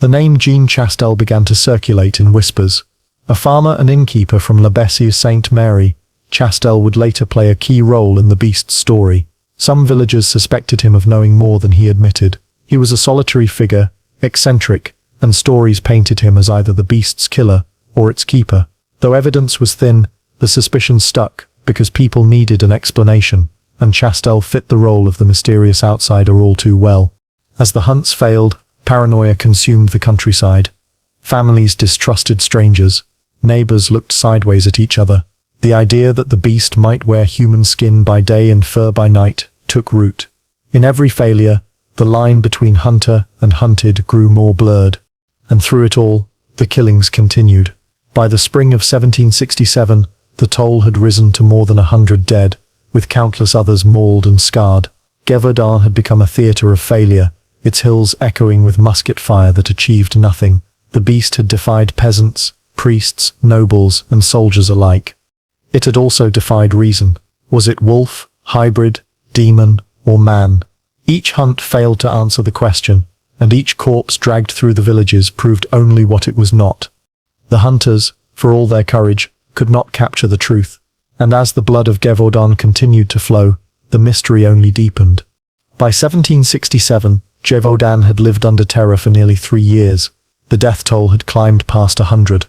The name Jean Chastel began to circulate in whispers. A farmer and innkeeper from La Bessée-Sainte-Mary, Chastel would later play a key role in the beast's story. Some villagers suspected him of knowing more than he admitted. He was a solitary figure, eccentric, and stories painted him as either the beast's killer or its keeper. Though evidence was thin, the suspicion stuck because people needed an explanation, and Chastel fit the role of the mysterious outsider all too well. As the hunts failed, paranoia consumed the countryside. Families distrusted strangers. Neighbors looked sideways at each other. The idea that the beast might wear human skin by day and fur by night took root. In every failure, the line between hunter and hunted grew more blurred. And through it all, the killings continued. By the spring of 1767, the toll had risen to more than 100 dead, with countless others mauled and scarred. Gévaudan had become a theatre of failure, its hills echoing with musket fire that achieved nothing. The beast had defied peasants, priests, nobles, and soldiers alike. It had also defied reason. Was it wolf, hybrid, demon, or man? Each hunt failed to answer the question, and each corpse dragged through the villages proved only what it was not. The hunters, for all their courage, could not capture the truth, and as the blood of Gévaudan continued to flow, the mystery only deepened. By 1767, Gévaudan had lived under terror for nearly 3 years. The death toll had climbed past 100,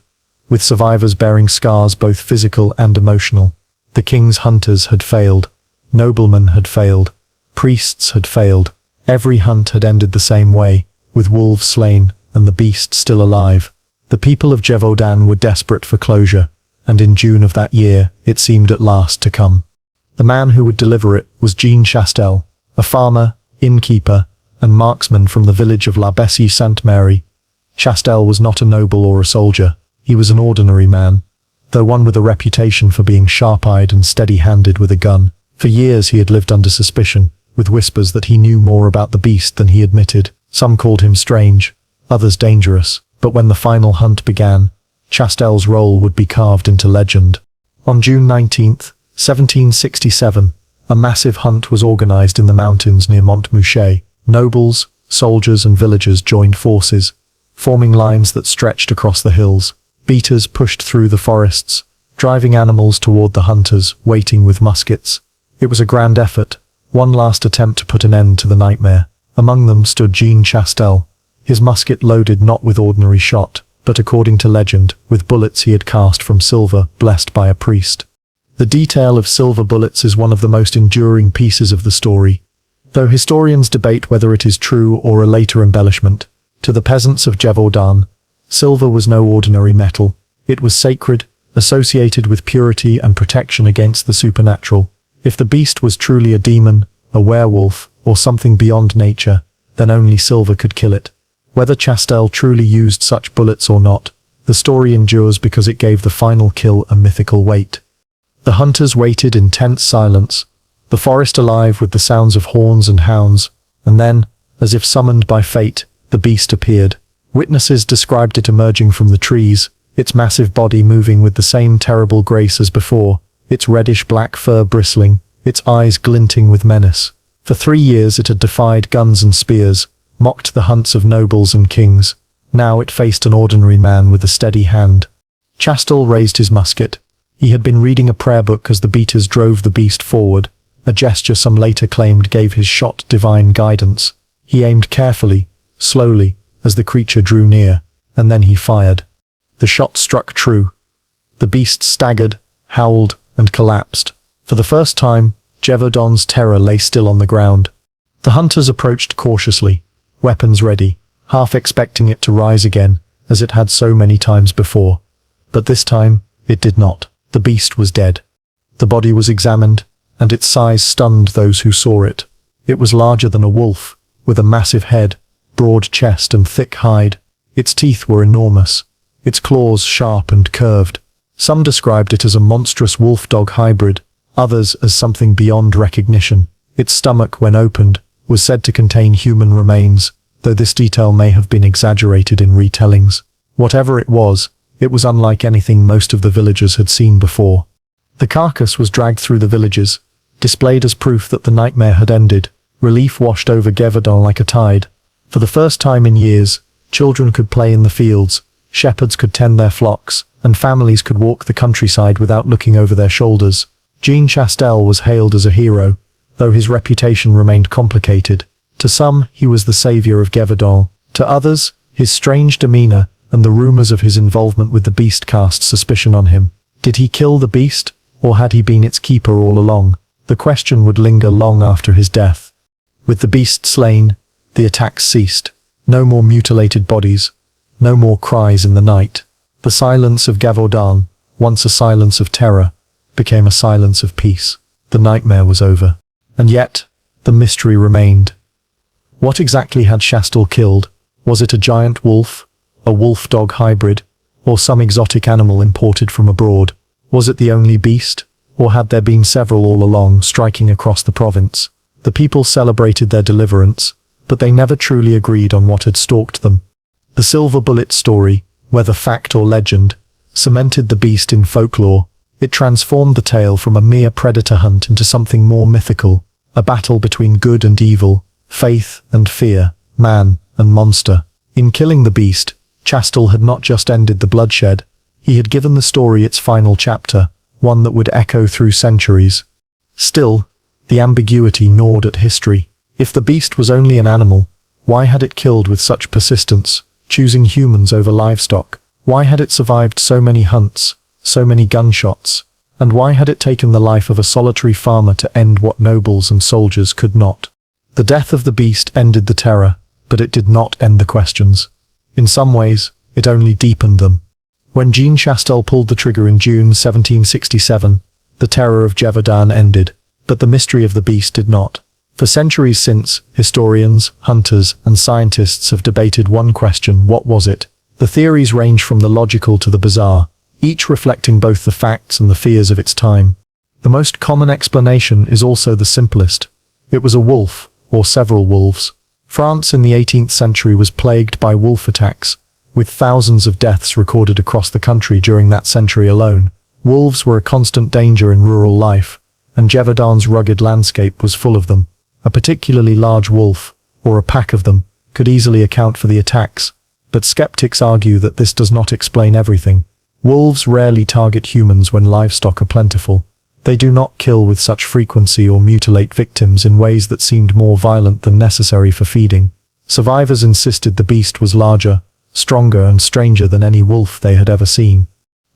with survivors bearing scars both physical and emotional. The king's hunters had failed. Noblemen had failed. Priests had failed. Every hunt had ended the same way, with wolves slain and the beast still alive. The people of Gévaudan were desperate for closure, and in June of that year, it seemed at last to come. The man who would deliver it was Jean Chastel, a farmer, innkeeper, and marksman from the village of La Bessée-Sainte-Mary. Chastel was not a noble or a soldier. He was an ordinary man, though one with a reputation for being sharp-eyed and steady-handed with a gun. For years he had lived under suspicion, with whispers that he knew more about the beast than he admitted. Some called him strange, others dangerous. But when the final hunt began, Chastel's role would be carved into legend. On June 19, 1767, a massive hunt was organized in the mountains near Montmouchet. Nobles, soldiers and villagers joined forces, forming lines that stretched across the hills. Beaters pushed through the forests, driving animals toward the hunters, waiting with muskets. It was a grand effort, one last attempt to put an end to the nightmare. Among them stood Jean Chastel, his musket loaded not with ordinary shot, but according to legend, with bullets he had cast from silver, blessed by a priest. The detail of silver bullets is one of the most enduring pieces of the story, though historians debate whether it is true or a later embellishment. To the peasants of Gévaudan, silver was no ordinary metal. It was sacred, associated with purity and protection against the supernatural. If the beast was truly a demon, a werewolf, or something beyond nature, then only silver could kill it. Whether Chastel truly used such bullets or not, the story endures because it gave the final kill a mythical weight. The hunters waited in tense silence, the forest alive with the sounds of horns and hounds, and then, as if summoned by fate, the beast appeared. Witnesses described it emerging from the trees, its massive body moving with the same terrible grace as before, its reddish-black fur bristling, its eyes glinting with menace. For 3 years it had defied guns and spears, mocked the hunts of nobles and kings. Now it faced an ordinary man with a steady hand. Chastel raised his musket. He had been reading a prayer book as the beaters drove the beast forward, a gesture some later claimed gave his shot divine guidance. He aimed carefully, slowly, as the creature drew near, and then he fired. The shot struck true. The beast staggered, howled, and collapsed. For the first time, Gévaudan's terror lay still on the ground. The hunters approached cautiously, weapons ready, half expecting it to rise again, as it had so many times before. But this time, it did not. The beast was dead. The body was examined, and its size stunned those who saw it. It was larger than a wolf, with a massive head, broad chest and thick hide. Its teeth were enormous, its claws sharp and curved. Some described it as a monstrous wolf-dog hybrid, others as something beyond recognition. Its stomach, when opened, was said to contain human remains, though this detail may have been exaggerated in retellings. Whatever it was unlike anything most of the villagers had seen before. The carcass was dragged through the villages, displayed as proof that the nightmare had ended. Relief washed over Gévaudan like a tide. For the first time in years, children could play in the fields, shepherds could tend their flocks, and families could walk the countryside without looking over their shoulders. Jean Chastel was hailed as a hero, though his reputation remained complicated. To some, he was the savior of Gévaudan. To others, his strange demeanor and the rumors of his involvement with the beast cast suspicion on him. Did he kill the beast, or had he been its keeper all along? The question would linger long after his death. With the beast slain, the attacks ceased. No more mutilated bodies, no more cries in the night. The silence of Gévaudan, once a silence of terror, became a silence of peace. The nightmare was over. And yet, the mystery remained. What exactly had Chastel killed? Was it a giant wolf, a wolf-dog hybrid, or some exotic animal imported from abroad? Was it the only beast, or had there been several all along striking across the province? The people celebrated their deliverance, but they never truly agreed on what had stalked them. The silver bullet story, whether fact or legend, cemented the beast in folklore. It transformed the tale from a mere predator hunt into something more mythical, a battle between good and evil, faith and fear, man and monster. In killing the beast, Chastel had not just ended the bloodshed, he had given the story its final chapter, one that would echo through centuries. Still, the ambiguity gnawed at history. If the beast was only an animal, why had it killed with such persistence, choosing humans over livestock? Why had it survived so many hunts, so many gunshots? And why had it taken the life of a solitary farmer to end what nobles and soldiers could not? The death of the beast ended the terror, but it did not end the questions. In some ways, it only deepened them. When Jean Chastel pulled the trigger in June 1767, the terror of Gévaudan ended, but the mystery of the beast did not. For centuries since, historians, hunters, and scientists have debated one question: what was it? The theories range from the logical to the bizarre, each reflecting both the facts and the fears of its time. The most common explanation is also the simplest. It was a wolf, or several wolves. France in the 18th century was plagued by wolf attacks, with thousands of deaths recorded across the country during that century alone. Wolves were a constant danger in rural life, and Gévaudan's rugged landscape was full of them. A particularly large wolf, or a pack of them, could easily account for the attacks, but skeptics argue that this does not explain everything. Wolves rarely target humans when livestock are plentiful. They do not kill with such frequency or mutilate victims in ways that seemed more violent than necessary for feeding. Survivors insisted the beast was larger, stronger and stranger than any wolf they had ever seen.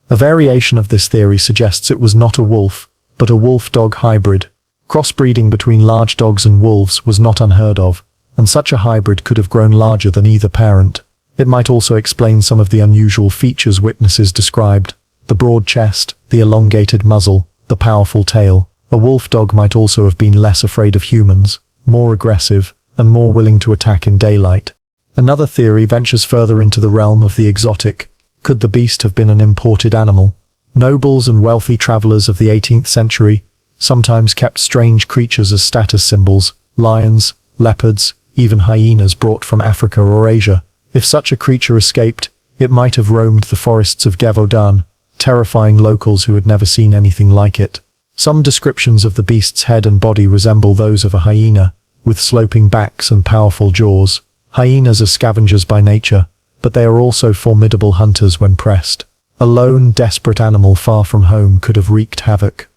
A variation of this theory suggests it was not a wolf, but a wolf-dog hybrid. Crossbreeding between large dogs and wolves was not unheard of, and such a hybrid could have grown larger than either parent. It might also explain some of the unusual features witnesses described: the broad chest, the elongated muzzle, the powerful tail. A wolf dog might also have been less afraid of humans, more aggressive, and more willing to attack in daylight. Another theory ventures further into the realm of the exotic. Could the beast have been an imported animal? Nobles and wealthy travelers of the 18th century sometimes kept strange creatures as status symbols: lions, leopards, even hyenas brought from Africa or Asia. If such a creature escaped, it might have roamed the forests of Gévaudan, terrifying locals who had never seen anything like it. Some descriptions of the beast's head and body resemble those of a hyena, with sloping backs and powerful jaws. Hyenas are scavengers by nature, but they are also formidable hunters when pressed. A lone, desperate animal far from home could have wreaked havoc.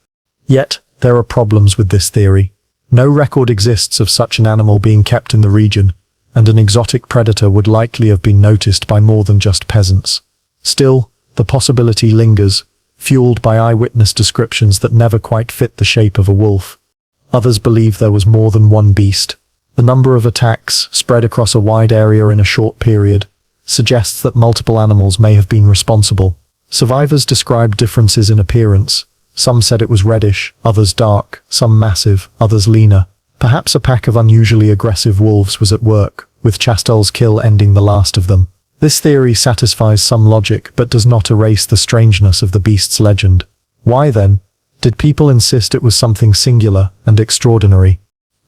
Yet, there are problems with this theory. No record exists of such an animal being kept in the region, and an exotic predator would likely have been noticed by more than just peasants. Still, the possibility lingers, fueled by eyewitness descriptions that never quite fit the shape of a wolf. Others believe there was more than one beast. The number of attacks, spread across a wide area in a short period, suggests that multiple animals may have been responsible. Survivors described differences in appearance. Some said it was reddish, others dark, some massive, others leaner. Perhaps a pack of unusually aggressive wolves was at work, with Chastel's kill ending the last of them. This theory satisfies some logic but does not erase the strangeness of the beast's legend. Why then did people insist it was something singular and extraordinary?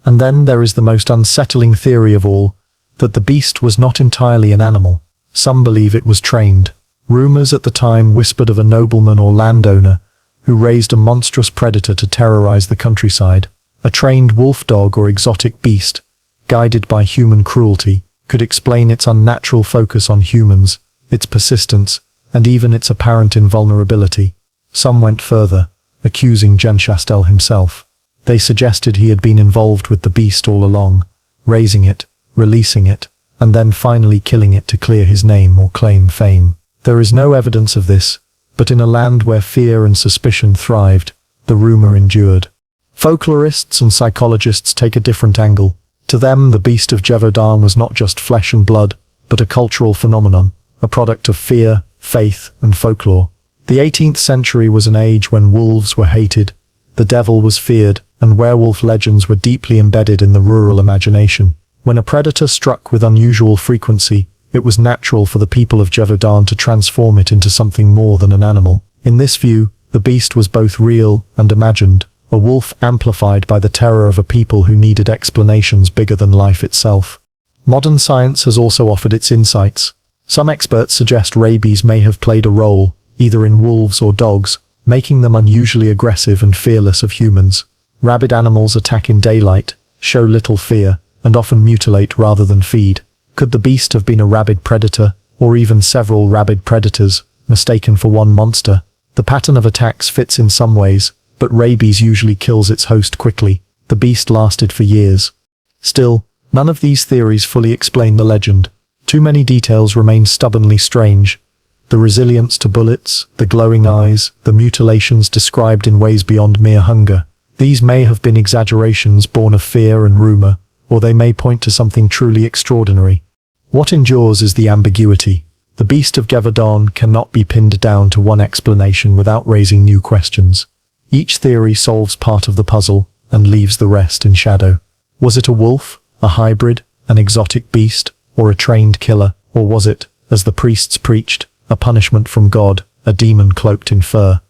And then there is the most unsettling theory of all, that the beast was not entirely an animal. Some believe it was trained. Rumors at the time whispered of a nobleman or landowner who raised a monstrous predator to terrorize the countryside. A trained wolf dog or exotic beast, guided by human cruelty, could explain its unnatural focus on humans, its persistence, and even its apparent invulnerability. Some went further, accusing Jean Chastel himself. They suggested he had been involved with the beast all along, raising it, releasing it, and then finally killing it to clear his name or claim fame. There is no evidence of this, but in a land where fear and suspicion thrived, the rumor endured. Folklorists and psychologists take a different angle. To them, the Beast of Gévaudan was not just flesh and blood, but a cultural phenomenon, a product of fear, faith, and folklore. The 18th century was an age when wolves were hated, the devil was feared, and werewolf legends were deeply embedded in the rural imagination. When a predator struck with unusual frequency, it was natural for the people of Gévaudan to transform it into something more than an animal. In this view, the beast was both real and imagined, a wolf amplified by the terror of a people who needed explanations bigger than life itself. Modern science has also offered its insights. Some experts suggest rabies may have played a role, either in wolves or dogs, making them unusually aggressive and fearless of humans. Rabid animals attack in daylight, show little fear, and often mutilate rather than feed. Could the beast have been a rabid predator, or even several rabid predators, mistaken for one monster? The pattern of attacks fits in some ways, but rabies usually kills its host quickly. The beast lasted for years. Still, none of these theories fully explain the legend. Too many details remain stubbornly strange. The resilience to bullets, the glowing eyes, the mutilations described in ways beyond mere hunger. These may have been exaggerations born of fear and rumor, or they may point to something truly extraordinary. What endures is the ambiguity. The Beast of Gévaudan cannot be pinned down to one explanation without raising new questions. Each theory solves part of the puzzle and leaves the rest in shadow. Was it a wolf, a hybrid, an exotic beast, or a trained killer? Or was it, as the priests preached, a punishment from God, a demon cloaked in fur?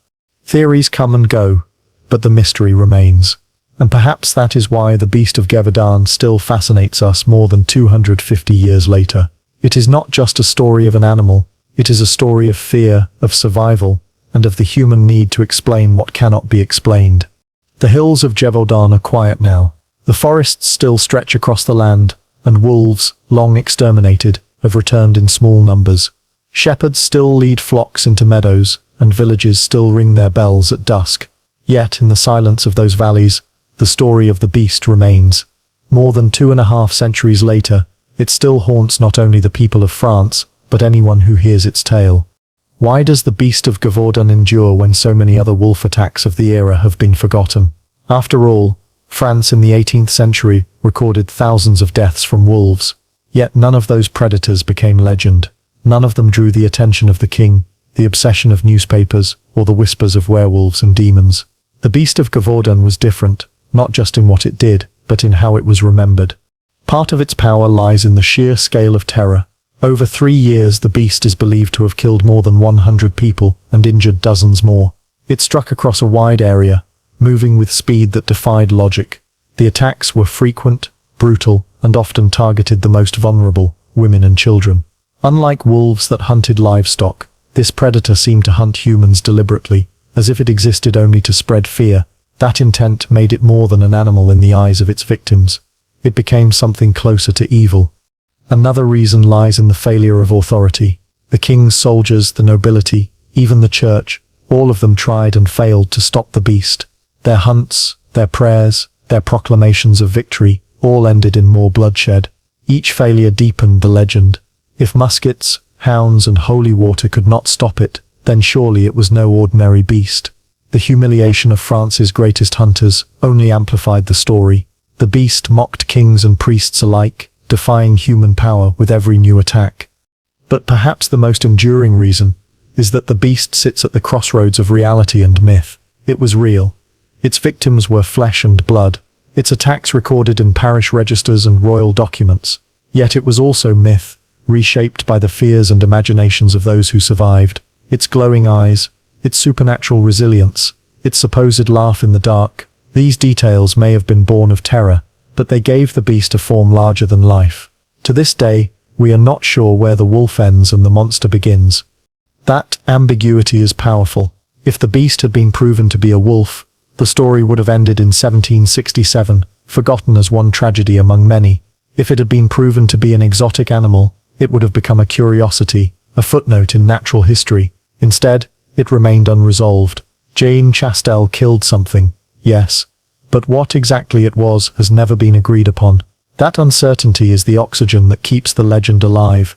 Theories come and go, but the mystery remains. And perhaps that is why the Beast of Gévaudan still fascinates us more than 250 years later. It is not just a story of an animal, it is a story of fear, of survival, and of the human need to explain what cannot be explained. The hills of Gévaudan are quiet now. The forests still stretch across the land, and wolves, long exterminated, have returned in small numbers. Shepherds still lead flocks into meadows, and villages still ring their bells at dusk. Yet, in the silence of those valleys, the story of the beast remains. More than 2.5 centuries later, it still haunts not only the people of France, but anyone who hears its tale. Why does the Beast of Gévaudan endure when so many other wolf attacks of the era have been forgotten? After all, France in the 18th century recorded thousands of deaths from wolves, yet none of those predators became legend. None of them drew the attention of the king, the obsession of newspapers, or the whispers of werewolves and demons. The Beast of Gévaudan was different, not just in what it did, but in how it was remembered. Part of its power lies in the sheer scale of terror. Over 3 years the beast is believed to have killed more than 100 people and injured dozens more. It struck across a wide area, moving with speed that defied logic. The attacks were frequent, brutal, and often targeted the most vulnerable, women and children. Unlike wolves that hunted livestock, this predator seemed to hunt humans deliberately, as if it existed only to spread fear. That intent made it more than an animal in the eyes of its victims. It became something closer to evil. Another reason lies in the failure of authority. The king's soldiers, the nobility, even the church, all of them tried and failed to stop the beast. Their hunts, their prayers, their proclamations of victory, all ended in more bloodshed. Each failure deepened the legend. If muskets, hounds, and holy water could not stop it, then surely it was no ordinary beast. The humiliation of France's greatest hunters only amplified the story. The beast mocked kings and priests alike, defying human power with every new attack. But perhaps the most enduring reason is that the beast sits at the crossroads of reality and myth. It was real. Its victims were flesh and blood. Its attacks recorded in parish registers and royal documents. Yet it was also myth, reshaped by the fears and imaginations of those who survived. Its glowing eyes, its supernatural resilience, its supposed laugh in the dark, these details may have been born of terror, but they gave the beast a form larger than life. To this day, we are not sure where the wolf ends and the monster begins. That ambiguity is powerful. If the beast had been proven to be a wolf, the story would have ended in 1767, forgotten as one tragedy among many. If it had been proven to be an exotic animal, it would have become a curiosity, a footnote in natural history. Instead, it remained unresolved. Jane Chastel killed something, yes, but what exactly it was has never been agreed upon. That uncertainty is the oxygen that keeps the legend alive.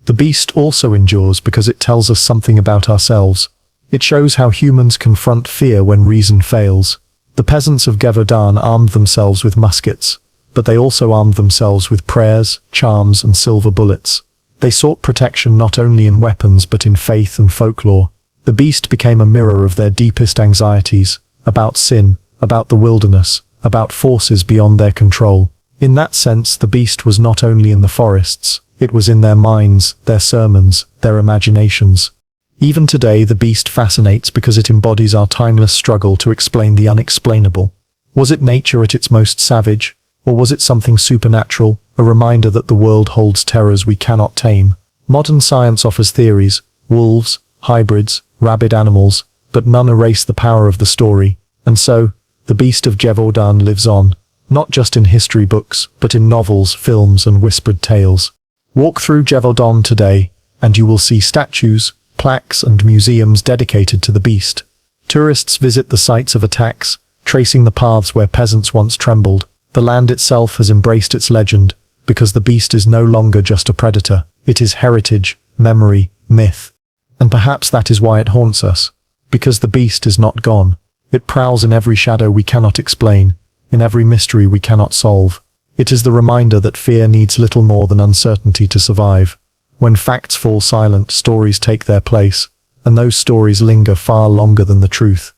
The beast also endures because it tells us something about ourselves. It shows how humans confront fear when reason fails. The peasants of Gévaudan armed themselves with muskets, but they also armed themselves with prayers, charms, and silver bullets. They sought protection not only in weapons but in faith and folklore. The beast became a mirror of their deepest anxieties, about sin, about the wilderness, about forces beyond their control. In that sense, the beast was not only in the forests, it was in their minds, their sermons, their imaginations. Even today, the beast fascinates because it embodies our timeless struggle to explain the unexplainable. Was it nature at its most savage, or was it something supernatural, a reminder that the world holds terrors we cannot tame? Modern science offers theories, wolves, hybrids, rabid animals, but none erase the power of the story. And so, the Beast of Gévaudan lives on, not just in history books, but in novels, films, and whispered tales. Walk through Gévaudan today, and you will see statues, plaques, and museums dedicated to the beast. Tourists visit the sites of attacks, tracing the paths where peasants once trembled. The land itself has embraced its legend, because the beast is no longer just a predator. It is heritage, memory, myth. And perhaps that is why it haunts us. Because the beast is not gone. It prowls in every shadow we cannot explain, in every mystery we cannot solve. It is the reminder that fear needs little more than uncertainty to survive. When facts fall silent, stories take their place, and those stories linger far longer than the truth.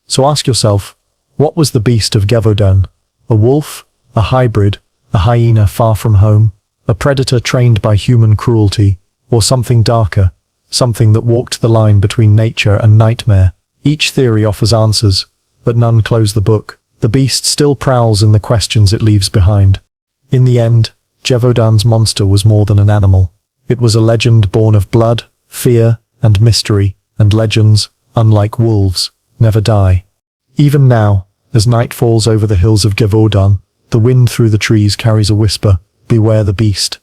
So ask yourself, what was the Beast of Gévaudan? A wolf? A hybrid? A hyena far from home? A predator trained by human cruelty? Or something darker? Something that walked the line between nature and nightmare? Each theory offers answers, but none close the book. The beast still prowls in the questions it leaves behind. In the end, Gévaudan's monster was more than an animal. It was a legend born of blood, fear, and mystery, and legends, unlike wolves, never die. Even now, as night falls over the hills of Gévaudan, the wind through the trees carries a whisper, "Beware the beast."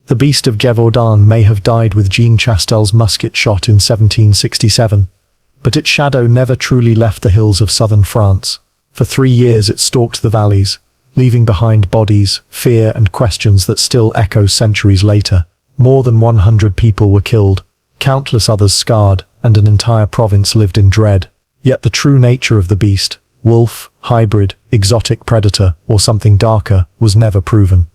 The Beast of Gévaudan may have died with Jean Chastel's musket shot in 1767, but its shadow never truly left the hills of southern France. For 3 years it stalked the valleys, leaving behind bodies, fear, and questions that still echo centuries later. More than 100 people were killed, countless others scarred, and an entire province lived in dread. Yet the true nature of the beast, wolf, hybrid, exotic predator, or something darker, was never proven.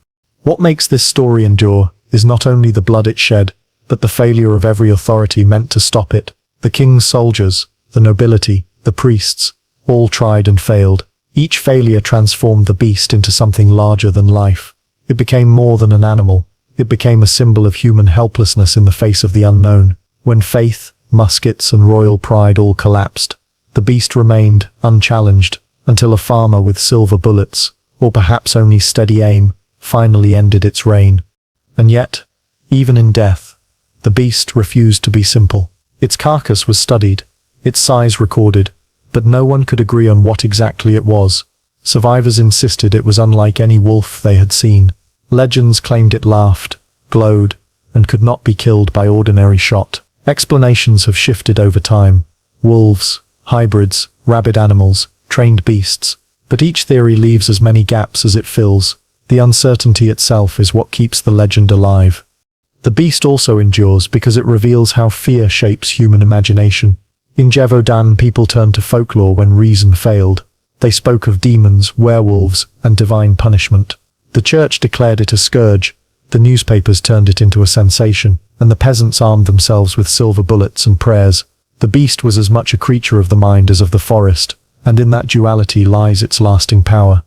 What makes this story endure is not only the blood it shed, but the failure of every authority meant to stop it. The king's soldiers, the nobility, the priests, all tried and failed. Each failure transformed the beast into something larger than life. It became more than an animal. It became a symbol of human helplessness in the face of the unknown. When faith, muskets, and royal pride all collapsed, the beast remained unchallenged until a farmer with silver bullets, or perhaps only steady aim, finally ended its reign. And yet, even in death, the beast refused to be simple. Its carcass was studied, its size recorded, but no one could agree on what exactly it was. Survivors insisted it was unlike any wolf they had seen. Legends claimed it laughed, glowed, and could not be killed by ordinary shot. Explanations have shifted over time. Wolves, hybrids, rabid animals, trained beasts. But each theory leaves as many gaps as it fills. The uncertainty itself is what keeps the legend alive. The beast also endures because it reveals how fear shapes human imagination. In Gévaudan, people turned to folklore when reason failed. They spoke of demons, werewolves, and divine punishment. The church declared it a scourge, the newspapers turned it into a sensation, and the peasants armed themselves with silver bullets and prayers. The beast was as much a creature of the mind as of the forest, and in that duality lies its lasting power.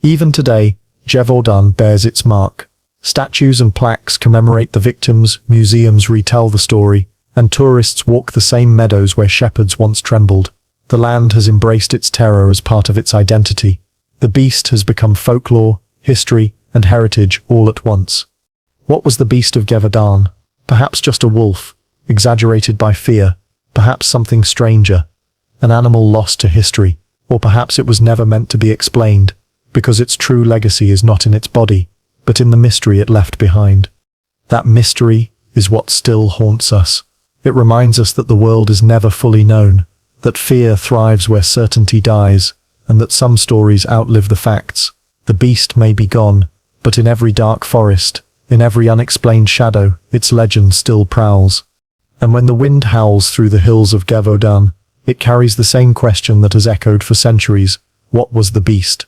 Even today, Gévaudan bears its mark. Statues and plaques commemorate the victims, museums retell the story, and tourists walk the same meadows where shepherds once trembled. The land has embraced its terror as part of its identity. The beast has become folklore, history, and heritage all at once. What was the Beast of Gévaudan? Perhaps just a wolf, exaggerated by fear, perhaps something stranger, an animal lost to history, or perhaps it was never meant to be explained, because its true legacy is not in its body, but in the mystery it left behind. That mystery is what still haunts us. It reminds us that the world is never fully known, that fear thrives where certainty dies, and that some stories outlive the facts. The beast may be gone, but in every dark forest, in every unexplained shadow, its legend still prowls. And when the wind howls through the hills of Gévaudan, it carries the same question that has echoed for centuries: what was the beast?